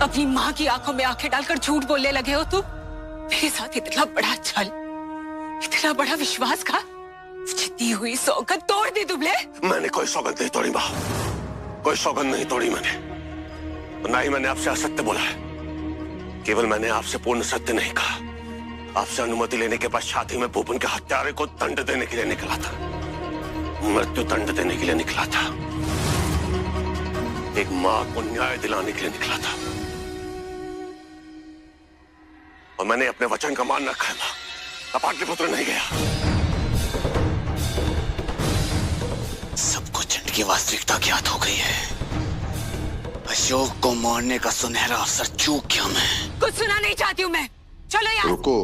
अपनी माँ की आंखों में आंखें डालकर झूठ बोलने लगे हो तुम। मेरे साथ इतना बड़ा छल, इतना बड़ा विश्वासघात, दी हुई सौगंध तोड़ दी तुमने। मैंने कोई सौगंध नहीं तोड़ी माँ, कोई सौगंध नहीं तोड़ी मैंने। ना ही मैंने आपसे असत्य बोला है। केवल मैंने आपसे पूर्ण सत्य नहीं कहा। आपसे अनुमति लेने के पश्चात ही मैं भूपन के हत्यारे को दंड देने के लिए निकला था, मृत्यु दंड देने के लिए निकला था, एक मां को न्याय दिलाने के लिए निकला था। और मैंने अपने वचन का मान रखा है मां, मैं पाटलिपुत्र नहीं गया। सबको चंड की वास्तविकता ज्ञात हो गई है। अशोक को मारने का सुनहरा अवसर चूक गया मैं। कुछ सुना नहीं चाहती हूँ मैं, चलो यार। रुको।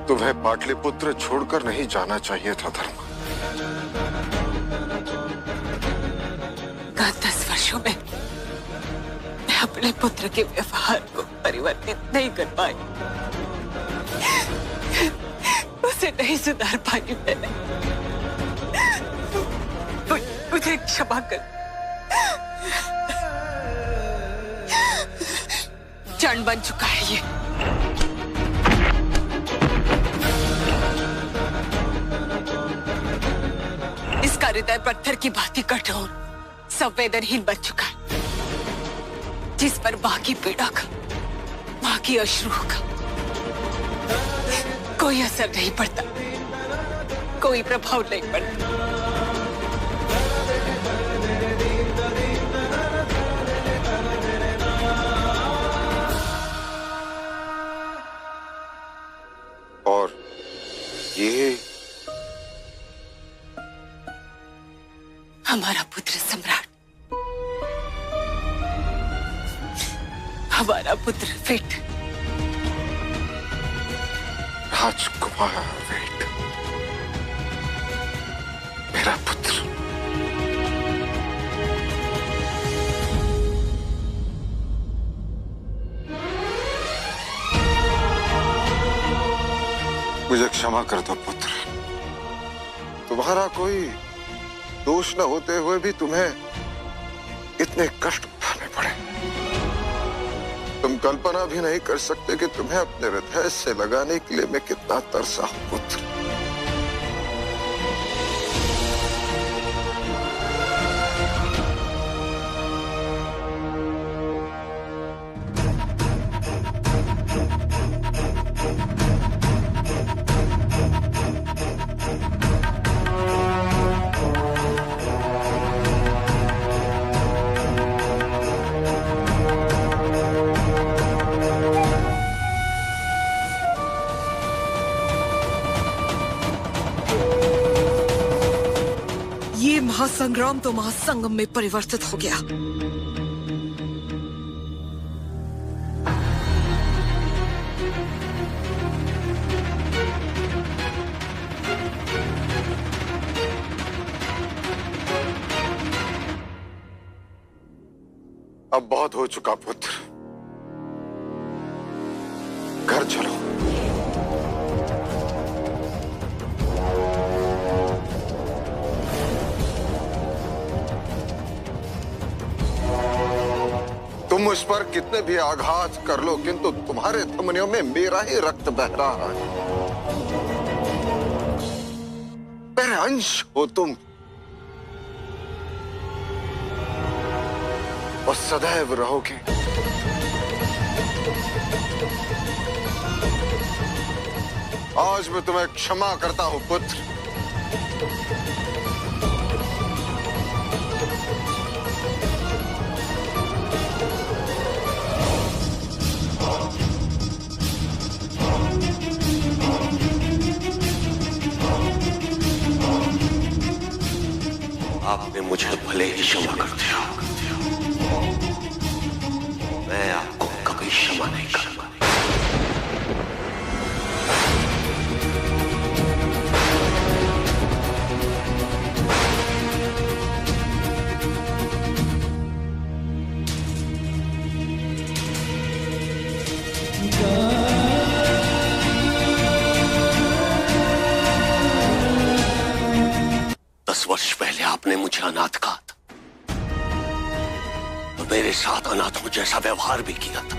तुम्हें पाटलिपुत्र छोड़कर नहीं जाना चाहिए था धर्म। 10 वर्षों में मैं अपने पुत्र के व्यवहार को परिवर्तित नहीं कर पाई, उसे नहीं सुधार पाई मैंने। मुझे क्षमा कर। चंड बन चुका है ये। इसका हृदय पत्थर की भांति कठोर, संवेदनहीन बन चुका है, जिस पर मां की पीड़ा का, मां की अश्रु का कोई असर नहीं पड़ता, कोई प्रभाव नहीं पड़ता। और ये हमारा पुत्र सम्राट, हमारा पुत्र वेट, राजकुमार वेट, मेरा पुत्र। मुझे क्षमा कर दो पुत्र। तुम्हारा कोई दोष न होते हुए भी तुम्हें इतने कष्ट उठाने पड़े। तुम कल्पना भी नहीं कर सकते कि तुम्हें अपने हृदय से लगाने के लिए मैं कितना तरसा हूं पुत्र। महासंग्राम तो महासंगम में परिवर्तित हो गया। अब बहुत हो चुका पुत्र, घर चलो। तुम मुझ पर कितने भी आघात कर लो, किंतु तुम्हारे धमनियों में मेरा ही रक्त बह रहा है। मेरे अंश हो तुम, और सदैव रहोगे। आज मैं तुम्हें क्षमा करता हूं पुत्र। आपने मुझे भले ही क्षमा कर दिया, मैं आपको कभी क्षमा नहीं करूंगा। वर्ष पहले आपने मुझे अनाथ कहा था, और मेरे साथ अनाथों जैसा व्यवहार भी किया था।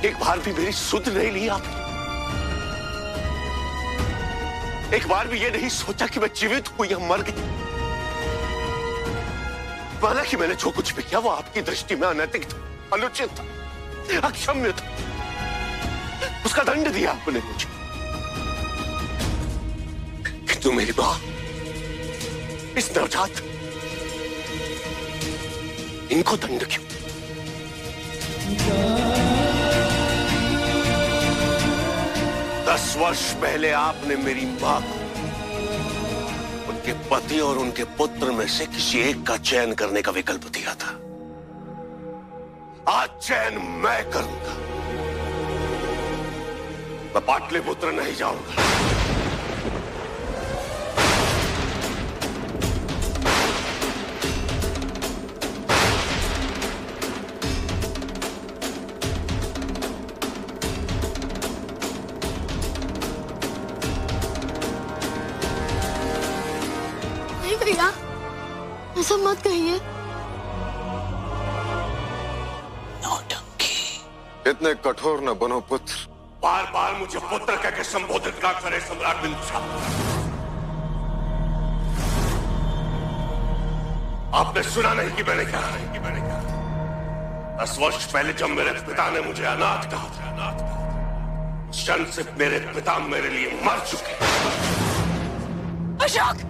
एक बार भी मेरी सुध नहीं ली आपने। एक बार भी ये नहीं सोचा कि मैं जीवित हूं या मर गई। माना कि मैंने जो कुछ भी किया वो आपकी दृष्टि में अनैतिक था, अनुचित था, अक्षम्य था। उसका दंड दिया आपने मुझे। किंतु मेरी मां, इस नवजात, इनको दंड क्यों? दस वर्ष पहले आपने मेरी मां को उनके पति और उनके पुत्र में से किसी एक का चयन करने का विकल्प दिया था। आज चयन मैं करूंगा। मैं पाटलिपुत्र नहीं जाऊंगा। ऐसा मत कहिए। नौटंकी। इतने कठोर न बनो पुत्र। बार बार मुझे पुत्र कहकर संबोधित ना करे सम्राट बिंदुसार। आपने सुना नहीं कि मैंने कहा? 10 वर्ष पहले जब मेरे पिता ने मुझे अनाथ कहा, उस क्षण से मेरे पिता मेरे लिए मर चुके। अशोक!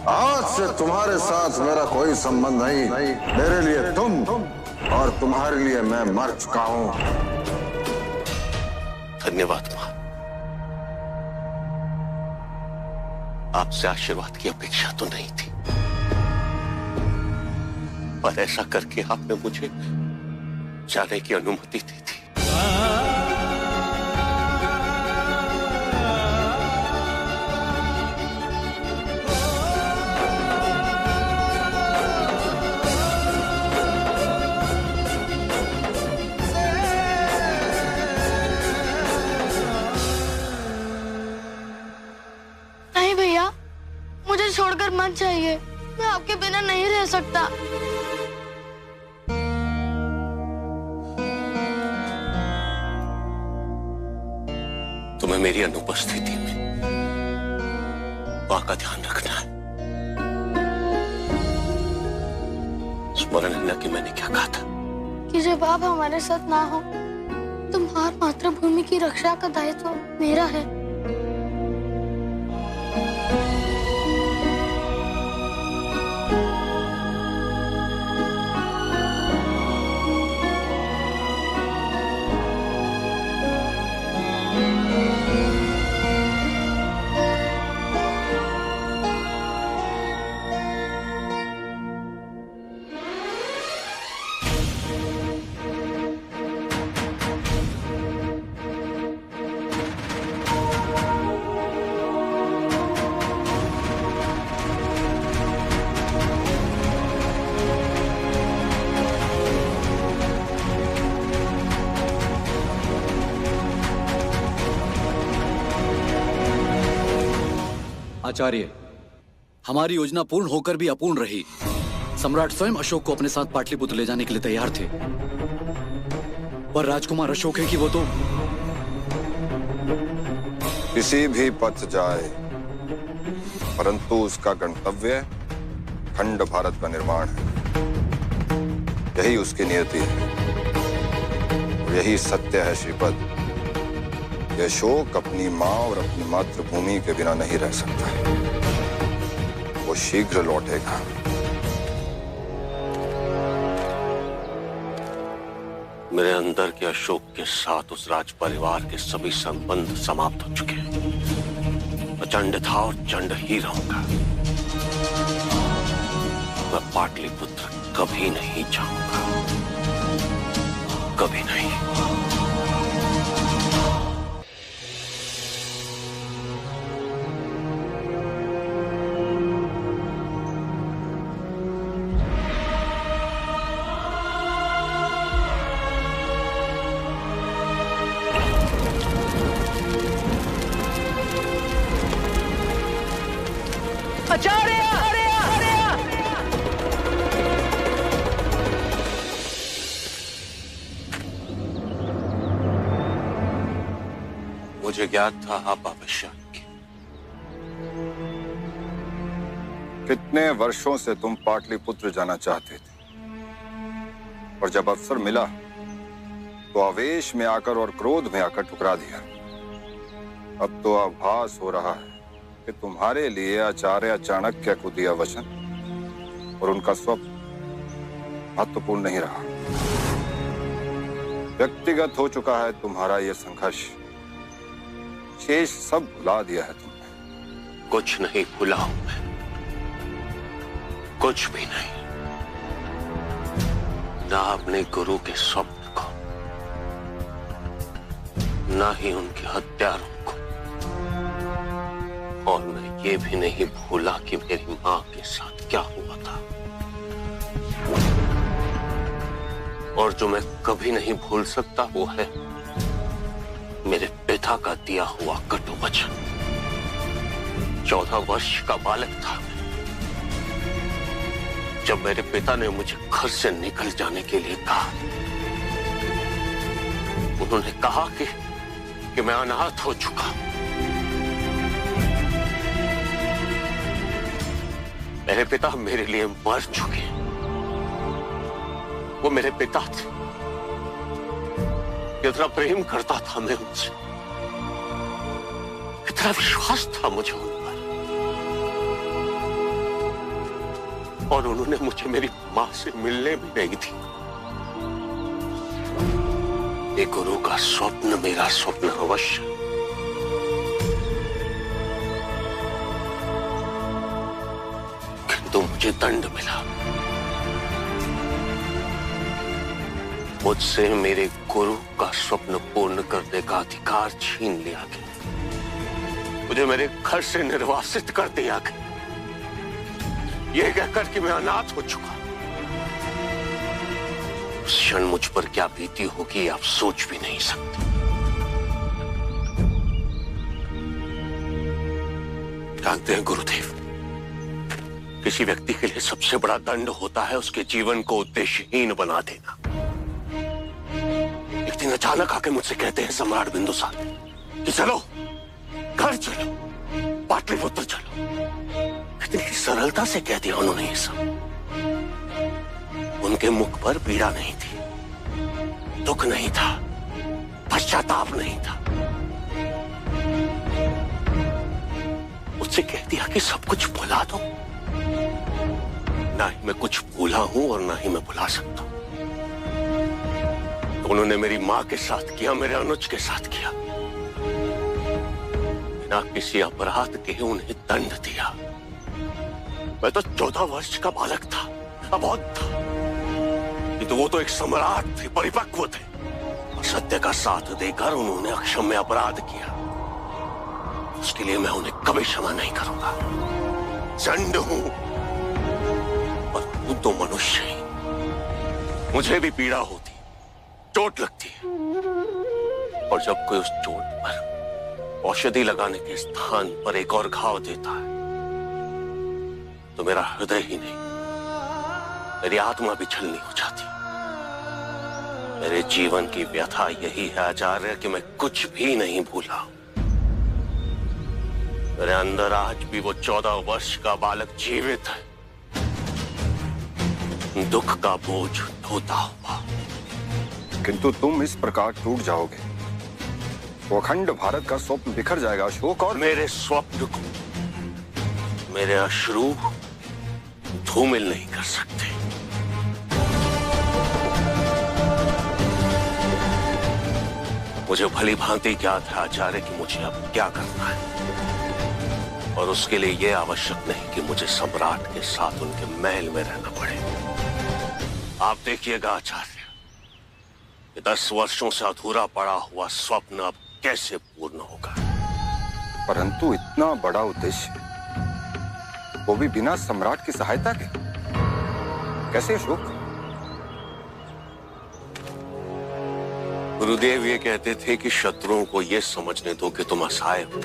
आज से तुम्हारे साथ मेरा कोई संबंध नहीं। मेरे लिए तुम और तुम्हारे लिए मैं मर चुका हूं। धन्यवाद मां। आपसे आशीर्वाद की अपेक्षा तो नहीं थी, पर ऐसा करके आपने मुझे जाने की अनुमति दी थी। छोड़कर मत जाइए, मैं आपके बिना नहीं रह सकता। तुम्हें मेरी अनुपस्थिति में मां का ध्यान रखना है। स्मरण है ना कि मैंने क्या कहा था? कि जब आप हमारे साथ ना हो तो मातृभूमि की रक्षा का दायित्व मेरा है। आचार्य, हमारी योजना पूर्ण होकर भी अपूर्ण रही। सम्राट स्वयं अशोक को अपने साथ पाटलिपुत्र ले जाने के लिए तैयार थे, पर राजकुमार अशोक है कि वो तो किसी भी पथ जाए, परंतु उसका गंतव्य खंड भारत का निर्माण है। यही उसकी नियति है और यही सत्य है श्रीपद। यह अशोक अपनी मां और अपनी मातृभूमि के बिना नहीं रह सकता है। वो शीघ्र लौटेगा। मेरे अंदर के अशोक के साथ उस राज परिवार के सभी संबंध समाप्त हो चुके हैं। मैं चंड था और चंड ही रहूंगा। मैं पाटलिपुत्र कभी नहीं जाऊंगा, कभी नहीं। मुझे ज्ञात था आप भविष्य के। कितने वर्षों से तुम पाटलिपुत्र जाना चाहते थे, और जब अवसर मिला तो आवेश में आकर और क्रोध में आकर ठुकरा दिया। अब तो आभास हो रहा है कि तुम्हारे लिए आचार्य चाणक्य को दिया वचन और उनका स्वप्न महत्वपूर्ण नहीं रहा। व्यक्तिगत हो चुका है तुम्हारा यह संघर्ष। शेष सब भुला दिया है तुमने। कुछ नहीं भुला हूं मैं, कुछ भी नहीं। ना अपने गुरु के स्वप्न को, ना ही उनके हत्यारों को, और मैं ये भी नहीं भूला कि मेरी मां के साथ क्या हुआ था। और जो मैं कभी नहीं भूल सकता वो है मेरे पिता का दिया हुआ कटु वचन। 14 वर्ष का बालक था जब मेरे पिता ने मुझे घर से निकल जाने के लिए कहा। उन्होंने कहा कि मैं अनाथ हो चुका हूं। मेरे पिता मेरे लिए मर चुके। वो मेरे पिता थे। कितना प्रेम करता था मैं उनसे, कितना विश्वास था मुझे उन पर। और उन्होंने मुझे मेरी मां से मिलने भी नहीं दी। एक गुरु का स्वप्न मेरा स्वप्न अवश्य। किंतु मुझे दंड मिला। मुझसे मेरे गुरु का स्वप्न पूर्ण करने का अधिकार छीन लिया गया। मुझे मेरे घर से निर्वासित कर दिया गया, यह कहकर कि मैं अनाथ हो चुका। उस क्षण मुझ पर क्या बीती होगी आप सोच भी नहीं सकते। जानते हैं गुरुदेव, किसी व्यक्ति के लिए सबसे बड़ा दंड होता है उसके जीवन को उद्देश्यहीन बना देना। एक दिन अचानक आके मुझसे कहते हैं सम्राट बिंदुसार कि चलो घर चलो, पाटलिपुत्र चलो। कितनी सरलता से कह दिया उन्होंने ये सब। उनके मुख पर पीड़ा नहीं थी, दुख नहीं था, पश्चाताप नहीं था। मुझसे कह दिया कि सब कुछ भुला दो। ना ही मैं कुछ भूला हूं और ना ही मैं भुला सकता हूं। तो उन्होंने मेरी मां के साथ किया, मेरे अनुज के साथ किया। बिना किसी अपराध के उन्हें दंड दिया। मैं तो 14 वर्ष का बालक था, अबोध था। तो वो तो एक सम्राट थे, परिपक्व थे। और सत्य का साथ देकर उन्होंने अक्षम्य अपराध किया। उसके लिए मैं उन्हें कभी क्षमा नहीं करूंगा। चंड हूं और हूं तो मनुष्य ही। मुझे भी पीड़ा होती, चोट लगती है। और जब कोई उस चोट पर औषधि लगाने के स्थान पर एक और घाव देता है तो मेरा हृदय ही नहीं, मेरी आत्मा भी छलनी हो जाती। मेरे जीवन की व्यथा यही है आचार्य कि मैं कुछ भी नहीं भूला। मेरे अंदर आज भी वो 14 वर्ष का बालक जीवित है, दुख का बोझ ढोता हुआ। किंतु तुम इस प्रकार टूट जाओगे तो अखंड भारत का स्वप्न बिखर जाएगा अशोक। और मेरे स्वप्न को मेरे अश्रु धूमिल नहीं कर सकते। मुझे भली भांति ज्ञात है आचार्य कि मुझे अब क्या करना है, और उसके लिए यह आवश्यक नहीं कि मुझे सम्राट के साथ उनके महल में रहना पड़े। आप देखिएगा आचार्य, कि 10 वर्षों से अधूरा पड़ा हुआ स्वप्न अब कैसे पूर्ण होगा। परंतु इतना बड़ा उद्देश्य, वो भी बिना सम्राट की सहायता के, कैसे अशोक? गुरुदेव ये कहते थे कि शत्रुओं को यह समझने दो कि तुम असहाय हो,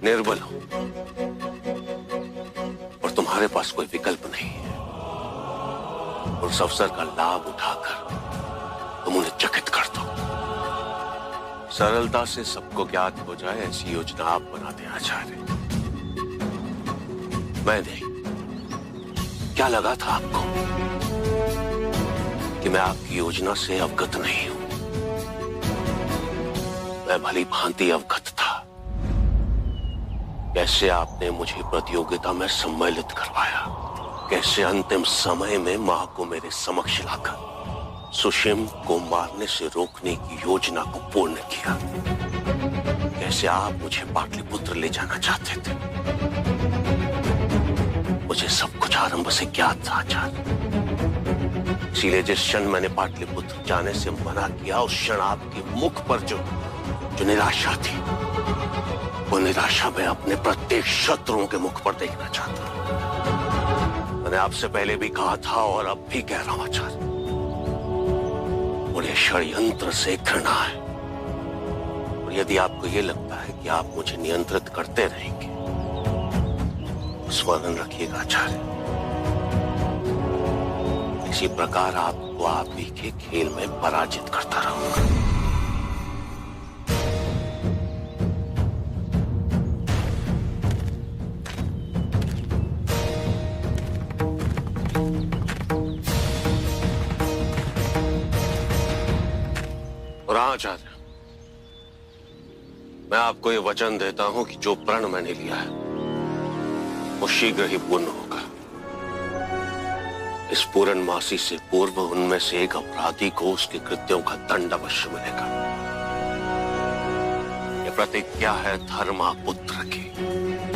निर्बल हो, और तुम्हारे पास कोई विकल्प नहीं है। और उस अवसर का लाभ उठाकर तुम उन्हें चकित कर दो। सरलता से सबको ज्ञात हो जाए ऐसी योजना आप बनाते आचार्य। मैं नहीं। क्या लगा था आपको कि मैं आपकी योजना से अवगत नहीं हूं? मैं भली भांति अवगत था। कैसे आपने मुझे प्रतियोगिता में सम्मिलित करवाया, कैसे अंतिम समय में मां को मेरे समक्ष लाकर सुषिम को मारने से रोकने की योजना को पूर्ण किया, कैसे आप मुझे पाटलिपुत्र ले जाना चाहते थे। मुझे सब कुछ आरंभ से ज्ञात था आचार्य। इसीलिए जिस क्षण मैंने पाटलिपुत्र जाने से मना किया, उस क्षण आपके मुख पर जो निराशा थी, वो निराशा मैं अपने प्रत्येक शत्रुओं के मुख पर देखना चाहता। मैंने आपसे पहले भी कहा था और अब भी कह रहा हूं आचार्य, मुझे षड्यंत्र से घृणा है। और यदि आपको यह लगता है कि आप मुझे नियंत्रित करते रहेंगे, स्मरण रखिएगा आचार्य, इसी प्रकार आपको आप ही के खेल में पराजित करता रहूंगा। और आचार्य, मैं आपको ये वचन देता हूं कि जो प्रण मैंने लिया है वो शीघ्र ही पूर्ण होगा। इस पूर्णमासी से पूर्व उनमें से एक अपराधी को उसके कृत्यों का दंड अवश्य मिलेगा। यह प्रतिज्ञा है धर्मापुत्र की।